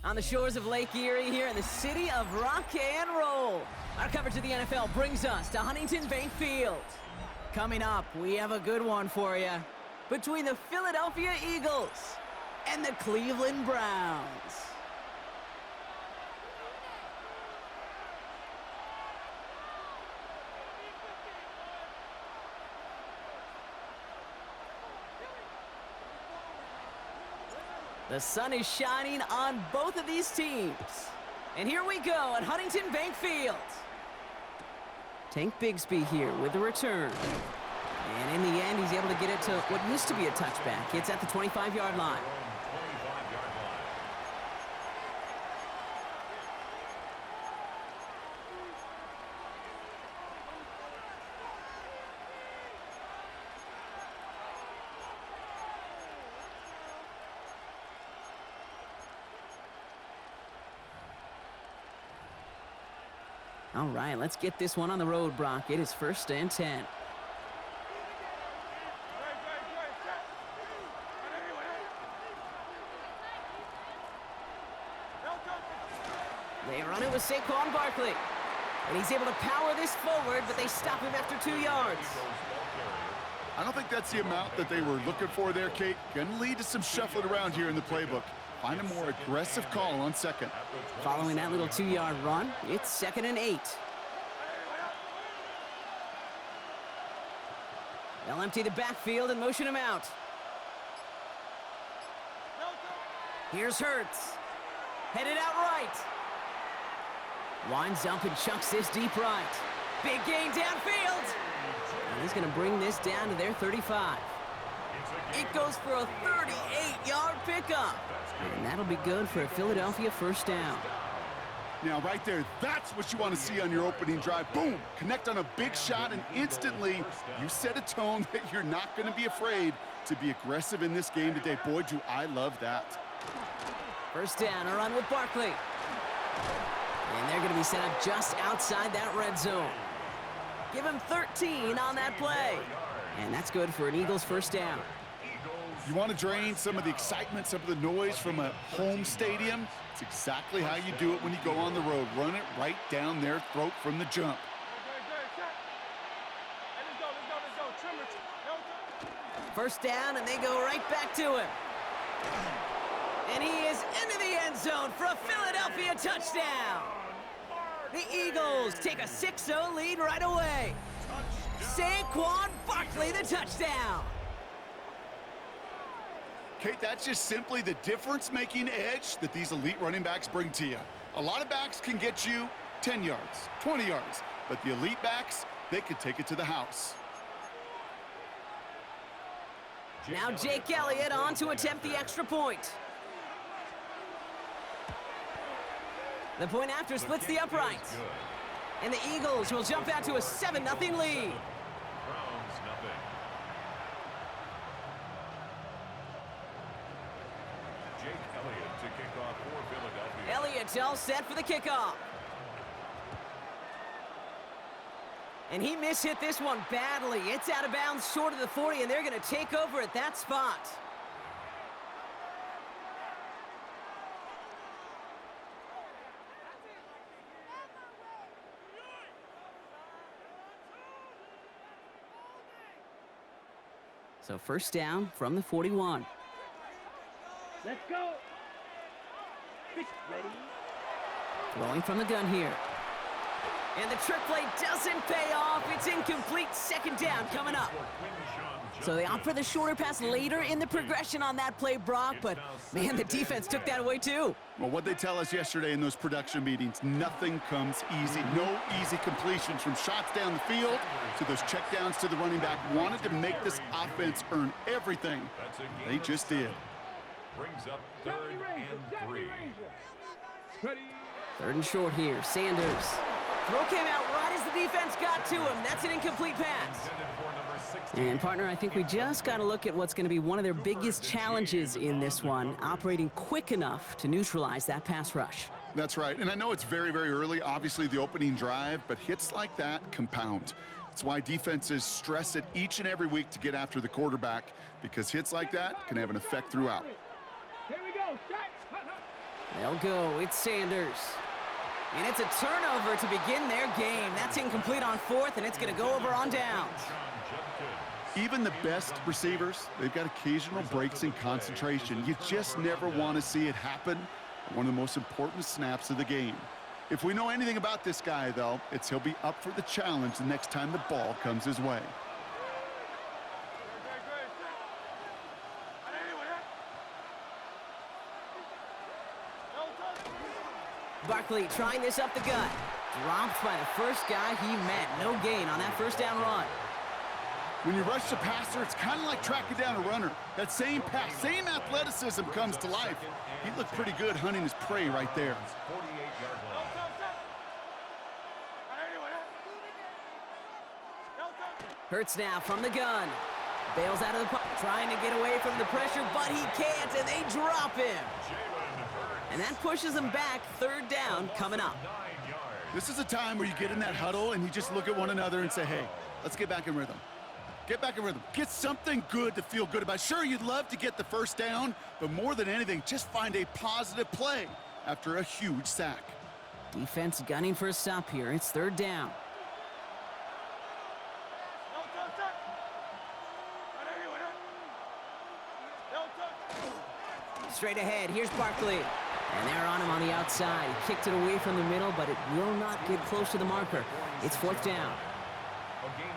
On the shores of Lake Erie here in the city of rock and roll. Our coverage of the NFL brings us to Huntington Bank Field. Coming up, we have a good one for you. Between the Philadelphia Eagles and the Cleveland Browns. The sun is shining on both of these teams. And here we go at Huntington Bank Field. Tank Bigsby here with the return. And in the end, he's able to get it to what used to be a touchback. It's at the 25-yard line. All right, let's get this one on the road, Brock. It is 1st and 10. They run it with Saquon Barkley. And he's able to power this forward, but they stop him after 2 yards. I don't think that's the amount that they were looking for there, Kate. Going to lead to some shuffling around here in the playbook. Find a more aggressive call on second. Following that little 2-yard run, it's 2nd and 8. They'll empty the backfield and motion him out. Here's Hurts. Headed out right. Winds up and chucks this deep right. Big gain downfield. And he's going to bring this down to their 35. It goes for a 38-yard pickup. And that'll be good for a Philadelphia 1st down. Now, right there, that's what you want to see on your opening drive. Boom! Connect on a big shot, and instantly you set a tone that you're not going to be afraid to be aggressive in this game today. Boy, do I love that. 1st down, a run with Barkley. And they're going to be set up just outside that red zone. Give him 13 on that play. And that's good for an Eagles 1st down. You want to drain some of the excitement, some of the noise from a home stadium? It's exactly how you do it when you go on the road. Run it right down their throat from the jump. 1st down, and they go right back to him. And he is into the end zone for a Philadelphia touchdown. The Eagles take a 6-0 lead right away. Saquon Barkley, the touchdown. Kate, that's just simply the difference-making edge that these elite running backs bring to you. A lot of backs can get you 10 yards, 20 yards, but the elite backs, they could take it to the house. Now Jake Elliott on to attempt the extra point. The point after splits the uprights. And the Eagles will jump out to a 7-0 lead. Elliott's all set for the kickoff. And he mishit this one badly. It's out of bounds short of the 40, and they're going to take over at that spot. So 1st down from the 41. Let's go. Ready? Throwing from the gun here. And the trick play doesn't pay off. It's incomplete. 2nd down coming up. So they opt for the shorter pass later in the progression on that play, Brock, but man, the defense took that away too. Well, what they tell us yesterday in those production meetings, nothing comes easy. No easy completions from shots down the field to those checkdowns to the running back. Wanted to make this offense earn everything. They just did. Brings up 3rd and 3. Ready? 3rd and short here. Sanders. Throw came out right as the defense got to him. That's an incomplete pass. And, partner, I think we just got to look at what's going to be one of their biggest challenges in this one, operating quick enough to neutralize that pass rush. That's right. And I know it's very, very early, obviously the opening drive, but hits like that compound. It's why defenses stress it each and every week to get after the quarterback, because hits like that can have an effect throughout. Here we go. They'll go. It's Sanders. And it's a turnover to begin their game. That's incomplete on fourth, and it's going to go over on downs. Even the best receivers, they've got occasional breaks in concentration. You just never want to see it happen on one of the most important snaps of the game. If we know anything about this guy, though, it's he'll be up for the challenge the next time the ball comes his way. Barkley trying this up the gut. Dropped by the first guy he met. No gain on that first down run. When you rush the passer, it's kind of like tracking down a runner. That same pass, same athleticism comes to life. He looked pretty good hunting his prey right there. Hurts now from the gun. Bails out of the pocket, trying to get away from the pressure, but he can't, and they drop him. And that pushes them back. Third down coming up. This is a time where you get in that huddle and you just look at one another and say, hey, let's get back in rhythm. Get back in rhythm. Get something good to feel good about. Sure, you'd love to get the first down, but more than anything, just find a positive play after a huge sack. Defense gunning for a stop here. It's third down. Straight ahead, here's Barkley. And they're on him on the outside. He kicked it away from the middle, but it will not get close to the marker. It's fourth down.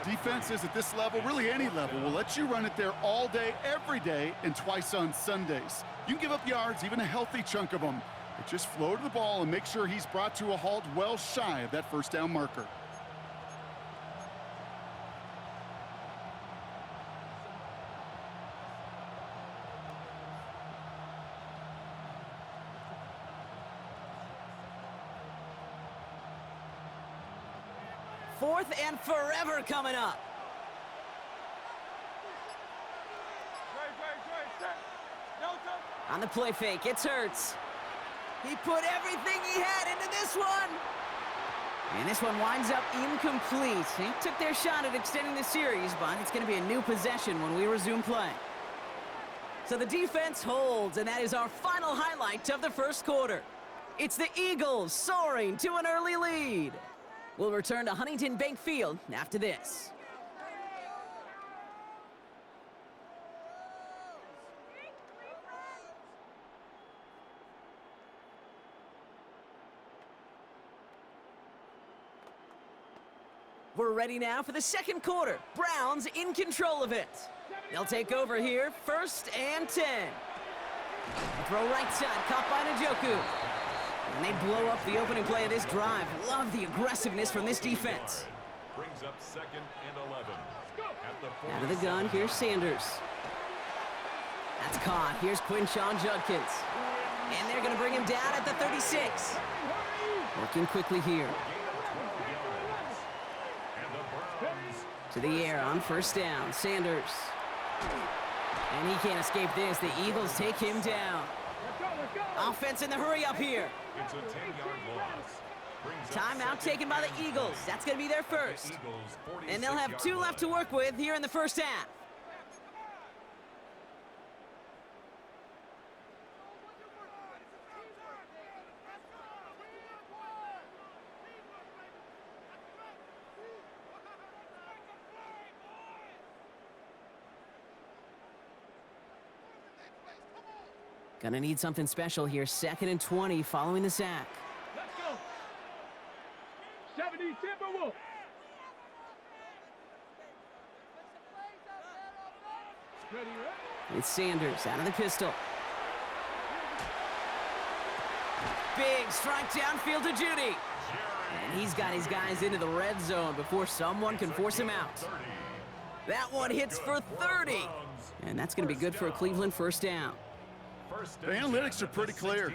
Defenses at this level, really any level, will let you run it there all day, every day, and twice on Sundays. You can give up yards, even a healthy chunk of them, but just flow to the ball and make sure he's brought to a halt well shy of that first down marker. Fourth and forever coming up. On the play fake, it's Hurts. He put everything he had into this one. And this one winds up incomplete. They took their shot at extending the series, but it's going to be a new possession when we resume play. So the defense holds, and that is our final highlight of the first quarter. It's the Eagles soaring to an early lead. We'll return to Huntington Bank Field after this. We're ready now for the second quarter. Browns in control of it. They'll take over here, 1st and 10. Throw right side, caught by Njoku. And they blow up the opening play of this drive. Love the aggressiveness from this defense. Brings up 2nd and 11. Out of the gun, here's Sanders. That's caught. Here's Quinshon Judkins. And they're going to bring him down at the 36. Working quickly here. To the air on 1st down. Sanders. And he can't escape this. The Eagles take him down. Offense in the hurry up here. It's a 10-yard loss. Timeout taken by the Eagles. That's going to be their first. And they'll have 2 left to work with here in the first half. Gonna need something special here. 2nd and 20 following the sack. Let's go. 70 Timberwolves. Ready, right? It's Sanders out of the pistol. Big strike downfield to Judy. And he's got his guys into the red zone before someone can force him out. That one hits for 30. And that's going to be good for a Cleveland 1st down. The analytics are pretty clear.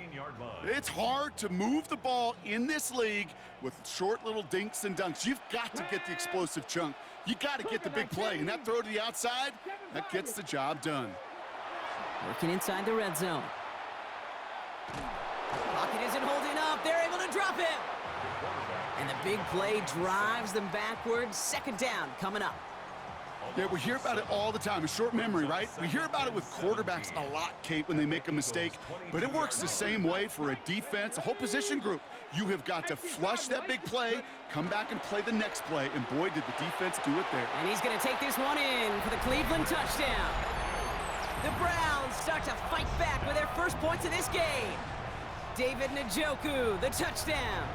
It's hard to move the ball in this league with short little dinks and dunks. You've got to get the explosive chunk. You got to get the big play. And that throw to the outside, that gets the job done. Working inside the red zone. Pocket isn't holding up. They're able to drop him. And the big play drives them backwards. 2nd down coming up. Yeah, we hear about it all the time. A short memory, right? We hear about it with quarterbacks a lot, Kate, when they make a mistake. But it works the same way for a defense, a whole position group. You have got to flush that big play, come back and play the next play. And boy, did the defense do it there. And he's going to take this one in for the Cleveland touchdown. The Browns start to fight back with their first points of this game. David Njoku, the touchdown.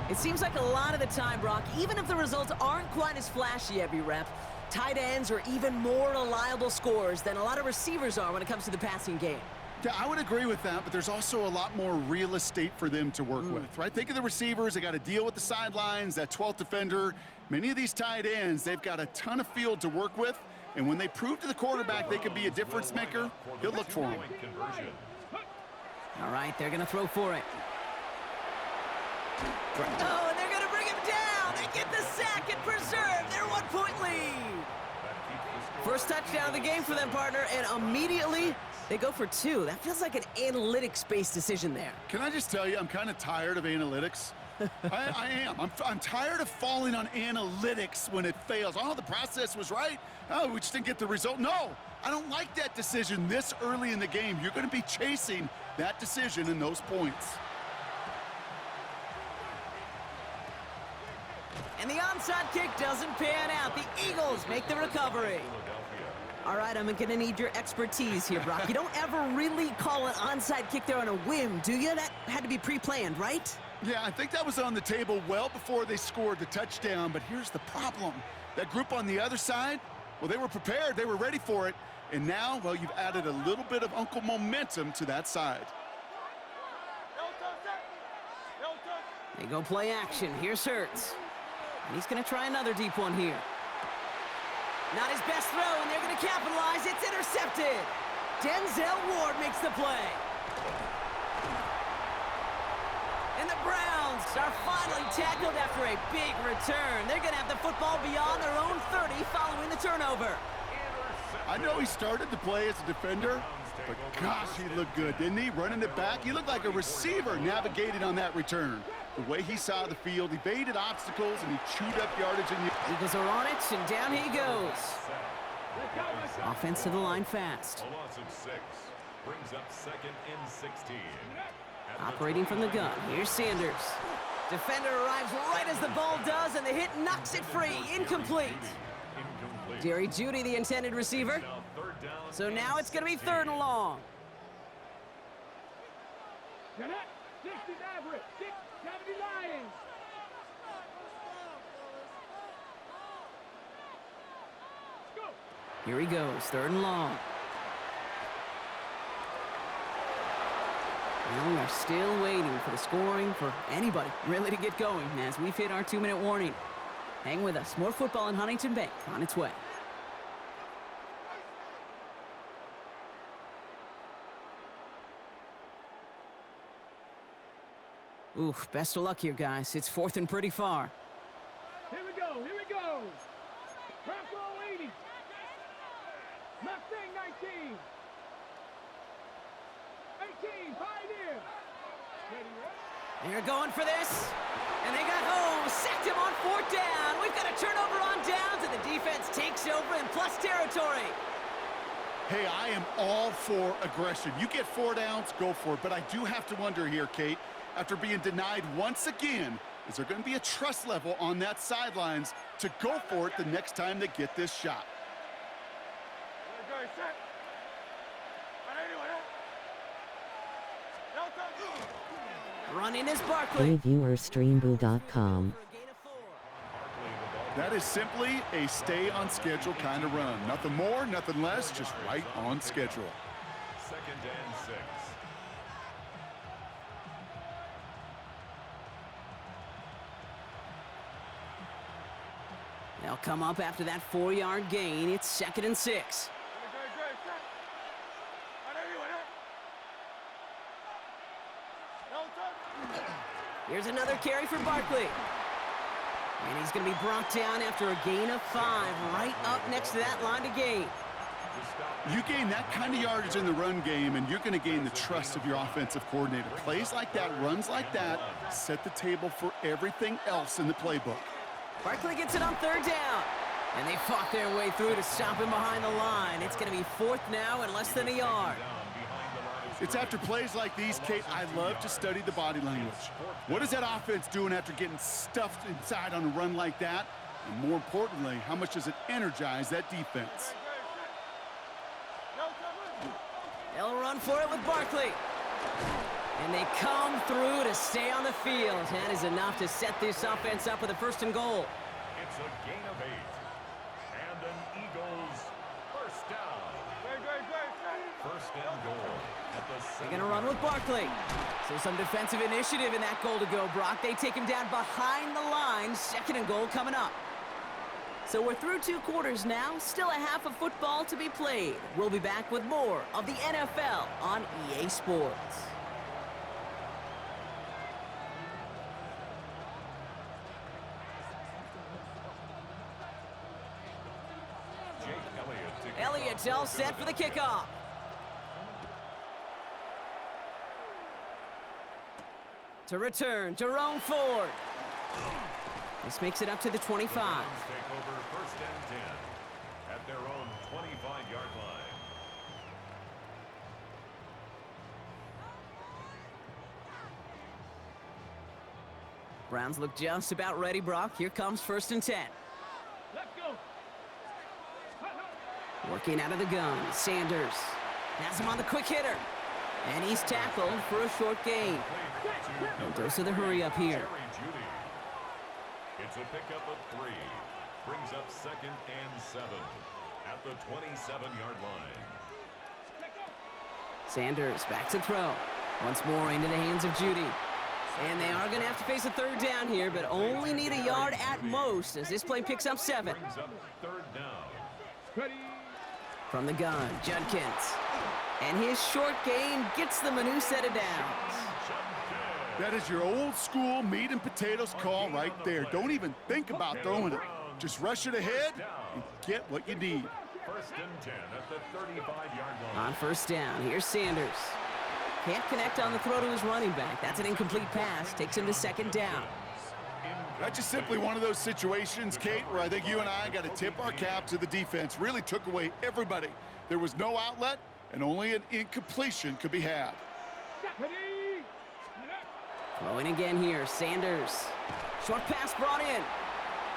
It seems like a lot of the time, Brock, even if the results aren't quite as flashy every rep, tight ends are even more reliable scorers than a lot of receivers are when it comes to the passing game. Yeah, I would agree with that, but there's also a lot more real estate for them to work with, right? Think of the receivers. They got to deal with the sidelines, that 12th defender. Many of these tight ends, they've got a ton of field to work with, and when they prove to the quarterback they can be a difference maker, he'll look for them. All right, they're going to throw for it. Oh, and they're going to bring him down. They get the sack and preserve their 1-point lead. First touchdown of the game for them, partner, and immediately they go for 2. That feels like an analytics-based decision there. Can I just tell you, I'm kind of tired of analytics. I am. I'm tired of falling on analytics when it fails. Oh, the process was right. Oh, we just didn't get the result. No, I don't like that decision this early in the game. You're going to be chasing that decision and those points. And the onside kick doesn't pan out. The Eagles make the recovery. All right, I'm going to need your expertise here, Brock. You don't ever really call an onside kick there on a whim, do you? That had to be pre-planned, right? Yeah, I think that was on the table well before they scored the touchdown, but here's the problem. That group on the other side, well, they were prepared. They were ready for it. And now, well, you've added a little bit of Uncle momentum to that side. They go play action. Here's Hurts. And he's going to try another deep one here. Not his best throw, and they're going to capitalize. It's intercepted. Denzel Ward makes the play. And the Browns are finally tackled after a big return. They're going to have the football beyond their own 30 following the turnover. I know he started to play as a defender, but gosh, he looked good, didn't he? Running it back, he looked like a receiver navigating on that return. The way he saw the field, he evaded obstacles, and he chewed up yardage. Eagles are on it, and down he goes. Offense to the line fast. A loss of 6 brings up 2nd and 16. Operating from the gun, here's Sanders. Defender arrives right as the ball does, and the hit knocks it free. Incomplete. Jerry Jeudy, the intended receiver. So now it's going to be 3rd and long. Here he goes, 3rd and long. And we are still waiting for the scoring for anybody really to get going as we've hit our 2-minute warning. Hang with us. More football in Huntington Bank on its way. Oof, best of luck here, guys. It's 4th and pretty far. Here we go, here we go. Bronco 80. Mustang 19. 18, Pioneer. Ready, right? They're going for this. And they got home. Sacked him on 4th down. We've got a turnover on downs, and the defense takes over in plus territory. Hey, I am all for aggression. You get 4 downs, go for it. But I do have to wonder here, Kate, after being denied once again, is there going to be a trust level on that sidelines to go for it the next time they get this shot? Running is Barkley. Viewerstreamboo.com. That is simply a stay on schedule kind of run. Nothing more, nothing less, just right on schedule. 2nd and 6. They'll come up after that 4-yard gain. It's 2nd and 6. Here's another carry for Barkley. And he's going to be brought down after a gain of 5, right up next to that line to gain. You gain that kind of yardage in the run game, and you're going to gain the trust of your offensive coordinator. Plays like that, runs like that, set the table for everything else in the playbook. Barkley gets it on third down. And they fought their way through to stop him behind the line. It's going to be fourth now and less than a yard. It's after plays like these, Kate, I love to study the body language. What is that offense doing after getting stuffed inside on a run like that? And more importantly, how much does it energize that defense? They'll run for it with Barkley. And they come through to stay on the field. That is enough to set this offense up with a first and goal. It's a gain of 8. And an Eagles first down. First and goal at the They're going to run with Barkley. So some defensive initiative in that goal to go, Brock. They take him down behind the line. Second and goal coming up. So we're through 2 quarters now. Still a half of football to be played. We'll be back with more of the NFL on EA Sports. Elliott's all set for the kickoff. To return, Jerome Ford. This makes it up to the 25. Take over first and 10 at their own 25-yard line. Browns look just about ready, Brock. Here comes first and 10. Let's go. Working out of the gun, Sanders has him on the quick hitter. And he's tackled for a short gain. No dose of the hurry up here. It's a pickup of 3. Brings up second and 7 at the 27-yard line. Sanders back to throw. Once more into the hands of Judy. And they are going to have to face a third down here, but only need a yard at most as this play picks up 7. Brings up third down. Ready. From the gun, Judkins. And his short gain gets them a new set of downs. That is your old school meat and potatoes call right there. Don't even think about throwing it. Just rush it ahead and get what you need. First and 10 at the 35-yard line. On first down, here's Sanders. Can't connect on the throw to his running back. That's an incomplete pass. Takes him to second down. That's just simply one of those situations, Kate, where I think you and I got to tip our cap to the defense. Really took away everybody. There was no outlet, and only an incompletion could be had. Ready. Throwing again here, Sanders. Short pass brought in.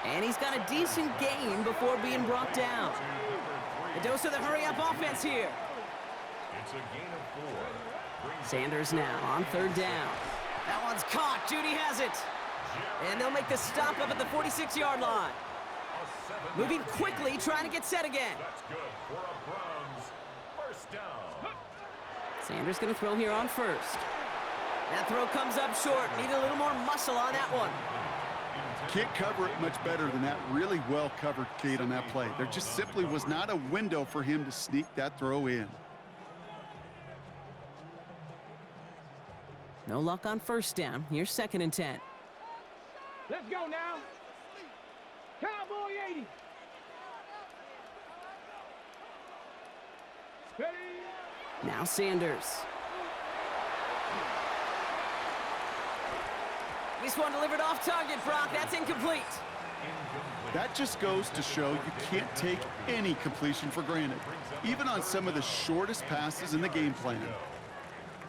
And he's got a decent gain before being brought down. A dose of the hurry-up offense here. It's a gain of 4. Sanders now on third down. That one's caught. Judy has it. And they'll make the stop up at the 46-yard line. Moving quickly, trying to get set again. That's good for a Browns first down. Sanders going to throw here on first. That throw comes up short. Need a little more muscle on that one. Can't cover it much better than that. Really well covered, Kate, on that play. There just simply was not a window for him to sneak that throw in. No luck on first down. Here's second and 10. Let's go now. Cowboy 80. Ready. Now Sanders. This one delivered off target, Brock. That's incomplete. That just goes to show you can't take any completion for granted, even on some of the shortest passes in the game plan.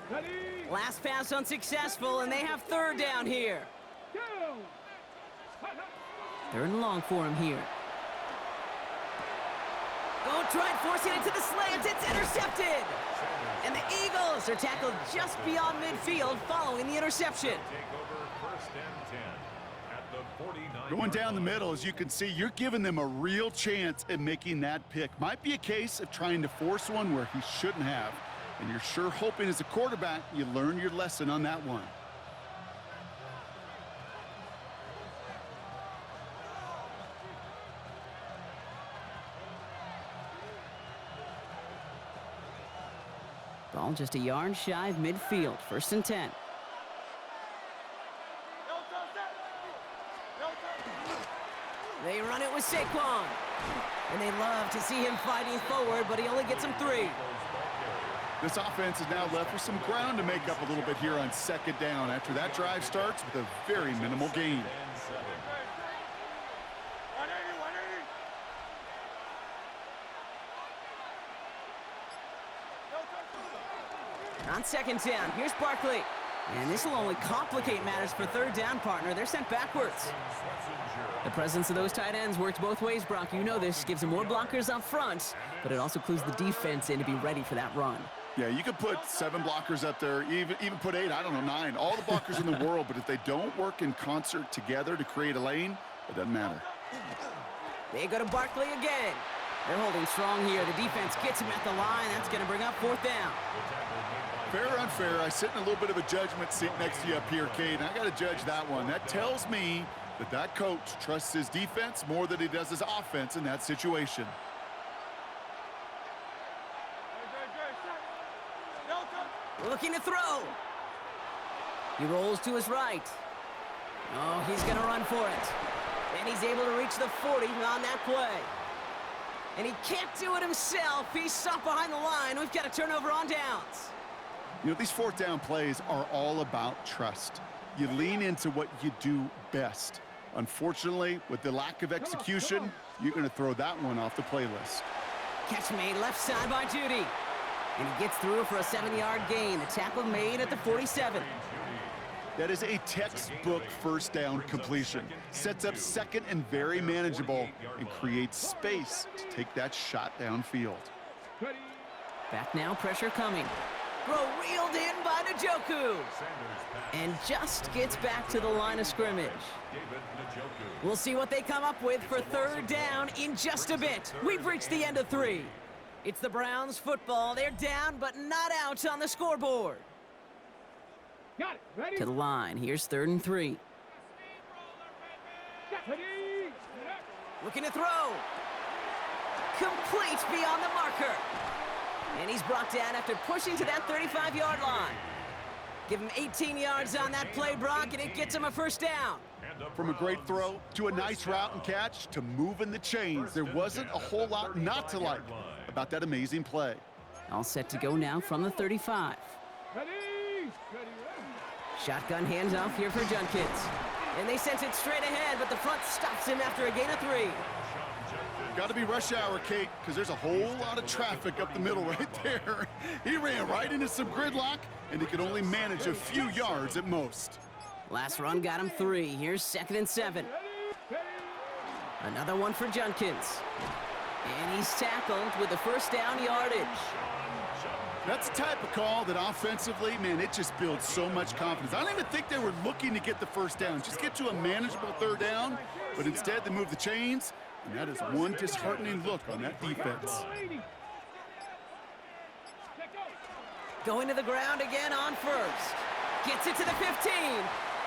Ready. Last pass unsuccessful, and they have third down here. Go. Third and long for him here. Go try and force it into the slant. It's intercepted. And the Eagles are tackled just beyond midfield following the interception. Take over first and 10 at the 49. Going down the middle, as you can see, you're giving them a real chance at making that pick. Might be a case of trying to force one where he shouldn't have. And you're sure hoping as a quarterback you learn your lesson on that one. Ball just a yard shy of midfield. First and 10. They run it with Saquon. And they love to see him fighting forward, but he only gets him 3. This offense is now left with some ground to make up a little bit here on second down after that drive starts with a very minimal gain. On second down, here's Barkley. And this will only complicate matters for third down, partner. They're sent backwards. The presence of those tight ends works both ways, Brock. You know this. Gives them more blockers up front, but it also clues the defense in to be ready for that run. Yeah, you could put 7 blockers up there, even put 8, I don't know, 9. All the blockers in the world, but if they don't work in concert together to create a lane, it doesn't matter. They go to Barkley again. They're holding strong here. The defense gets him at the line. That's going to bring up fourth down. Fair or unfair, I sit in a little bit of a judgment seat next to you up here, Cade, and I got to judge that one. That tells me that coach trusts his defense more than he does his offense in that situation. Looking to throw. He rolls to his right. Oh, he's going to run for it. And he's able to reach the 40 on that play. And he can't do it himself. He's stopped behind the line. We've got a turnover on downs. You know, these fourth down plays are all about trust. You lean into what you do best. Unfortunately, with the lack of execution, you're going to throw that one off the playlist. Catch made left side by Judy. And he gets through for a 7-yard gain. The tackle made at the 47. That is a textbook first down completion. Sets up second and very manageable and creates space to take that shot downfield. Back now, pressure coming. Throw reeled in by Njoku. And just gets back to the line of scrimmage. We'll see what they come up with for third down in just a bit. We've reached the end of 3. It's the Browns football. They're down, but not out on the scoreboard. Got it. Ready? To the line. Here's 3rd and 3. Ready? Looking to throw. Complete beyond the marker. And he's brought down after pushing to that 35-yard line. Give him 18 yards on that play, Brock, and it gets him a first down. From a great throw to a nice route and catch to moving the chains, there wasn't a whole lot not to like about that amazing play. All set to go now from the 35. Ready? Ready? Shotgun handoff here for Junkins. And they sent it straight ahead, but the front stops him after a gain of 3. Got to be rush hour, Kate, because there's a whole lot of traffic up the middle right there. He ran right into some gridlock, and he could only manage a few yards at most. Last run got him 3. Here's 2nd and 7. Another one for Junkins. And he's tackled with the first down yardage. That's the type of call that offensively, man, it just builds so much confidence. I don't even think they were looking to get the first down, just get to a manageable third down, but instead they move the chains, and that is one disheartening look on that defense. Going to the ground again on first. Gets it to the 15.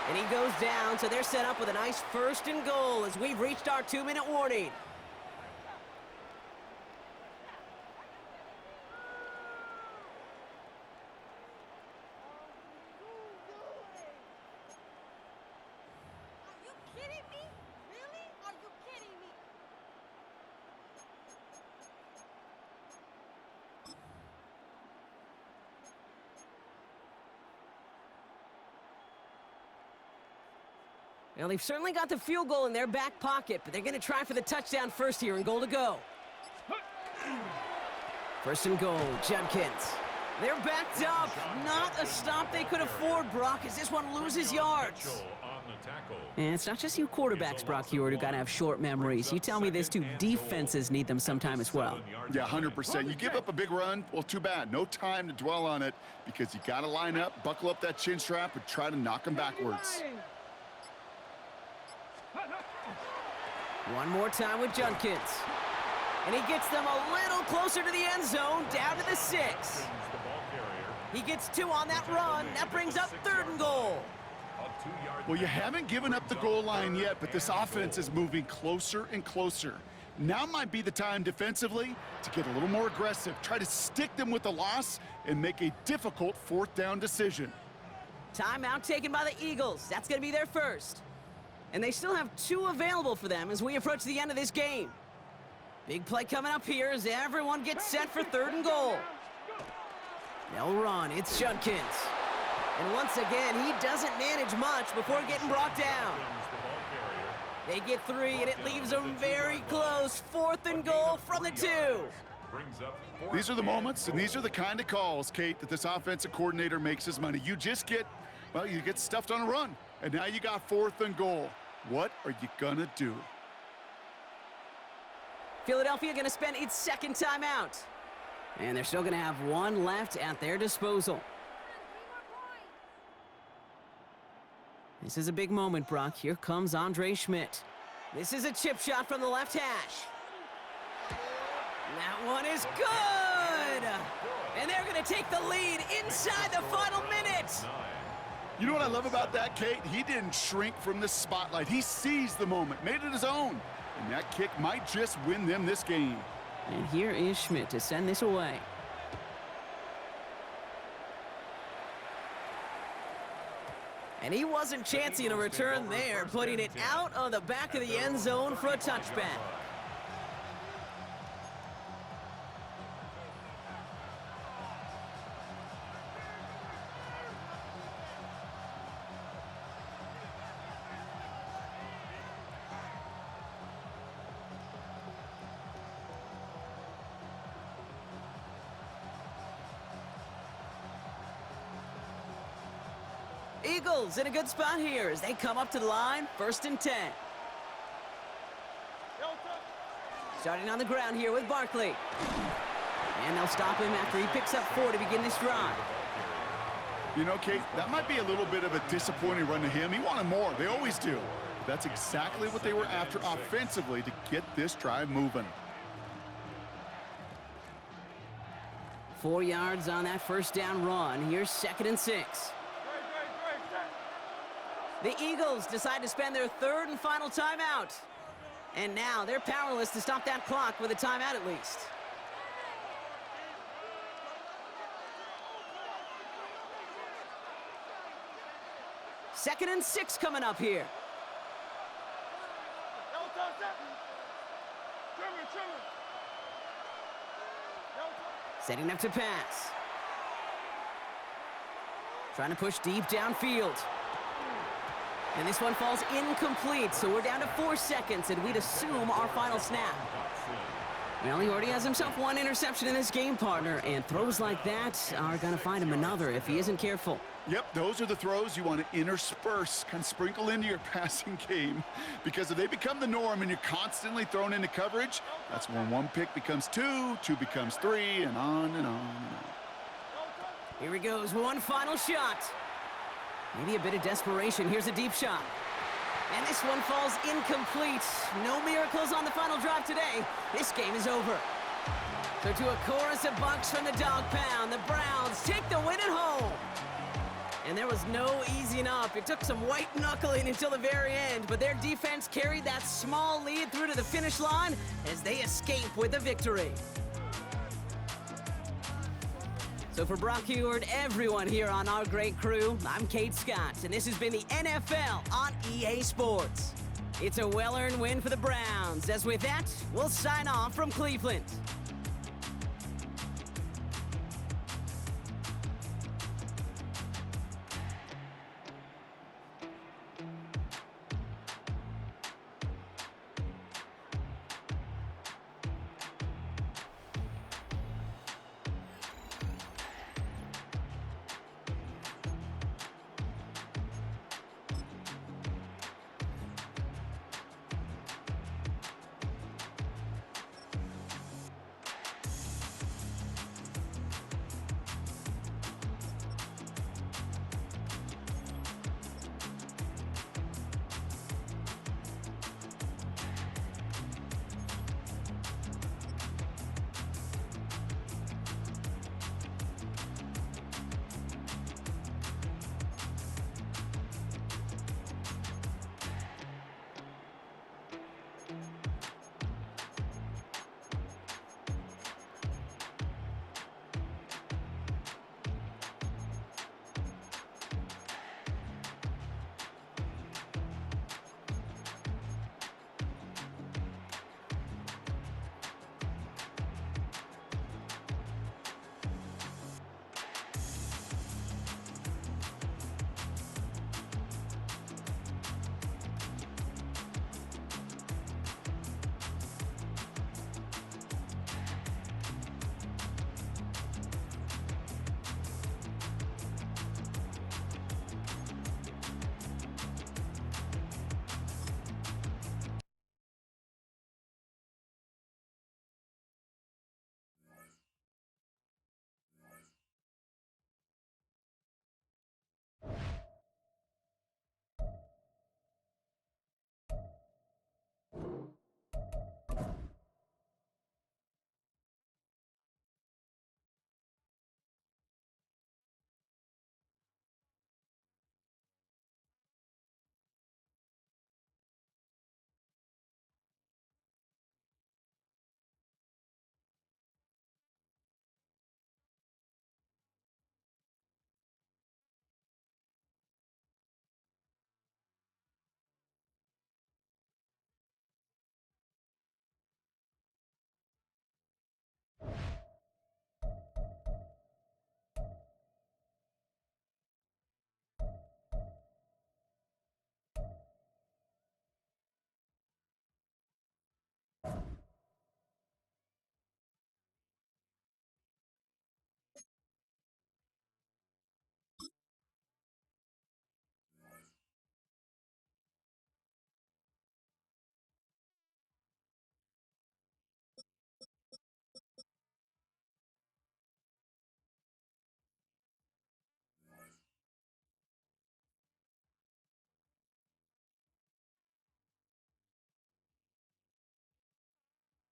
And he goes down, so they're set up with a nice 1st and goal as we've reached our 2-minute warning. Well, they've certainly got the field goal in their back pocket, but they're going to try for the touchdown first here and goal to go. 1st and goal, Judkins. They're backed up. Not a stop they could afford, Brock, as this one loses yards. And it's not just you quarterbacks, Brock Hewitt, who got to have short memories. You tell me these 2 defenses need them sometime as well. Yeah, 100%. You give up a big run, well, too bad. No time to dwell on it because you got to line up, buckle up that chin strap, and try to knock them backwards. One more time with Junkins. And he gets them a little closer to the end zone, down to the 6. He gets 2 on that run. That brings up 3rd and goal. Well, you haven't given up the goal line yet, but this offense is moving closer and closer. Now might be the time defensively to get a little more aggressive, try to stick them with the loss, and make a difficult 4th down decision. Timeout taken by the Eagles. That's going to be their first. And they still have 2 available for them as we approach the end of this game. Big play coming up here as everyone gets set for 3rd and goal. They'll run. It's Judkins. And once again, he doesn't manage much before getting brought down. They get 3, and it leaves them very close. 4th and goal from the 2. brings up These are the moments, and these are the kind of calls, Kate, that this offensive coordinator makes his money. You just get, well, you get stuffed on a run, and now you got 4th and goal. What are you gonna do? Philadelphia going to spend its 2nd timeout. And they're still going to have 1 left at their disposal. This is a big moment, Brock. Here comes Andre Schmidt. This is a chip shot from the left hash. That one is good! And they're going to take the lead inside the final minute. You know what I love about that, Kate? He didn't shrink from the spotlight. He seized the moment, made it his own. And that kick might just win them this game. And here is Schmidt to send this away. And he wasn't chancing a return there, putting it out on the back of the end zone for a touchback. Eagles in a good spot here as they come up to the line, 1st and 10. Starting on the ground here with Barkley. And they'll stop him after he picks up 4 to begin this drive. You know, Kate, that might be a little bit of a disappointing run to him. He wanted more. They always do. But that's exactly what they were after offensively to get this drive moving. 4 yards on that 1st down run. Here's 2nd and 6. The Eagles decide to spend their 3rd and final timeout. And now they're powerless to stop that clock with a timeout at least. Second and 6 coming up here. Setting up to pass. Trying to push deep downfield. And this one falls incomplete, so we're down to 4 seconds, and we'd assume our final snap. Well, he already has himself 1 interception in this game, partner, and throws like that are going to find him another if he isn't careful. Yep, those are the throws you want to intersperse, kind of sprinkle into your passing game. Because if they become the norm and you're constantly thrown into coverage, that's when 1 pick becomes 2, 2 becomes 3, and on and on and on. Here he goes, 1 final shot. Maybe a bit of desperation. Here's a deep shot. And this one falls incomplete. No miracles on the final drive today. This game is over. So to a chorus of bucks from the dog pound, the Browns take the win at home. And there was no easing up. It took some white knuckling until the very end, but their defense carried that small lead through to the finish line as they escape with a victory. So for Brock Heward, everyone here on our great crew, I'm Kate Scott, and this has been the NFL on EA Sports. It's a well-earned win for the Browns, as with that, we'll sign off from Cleveland.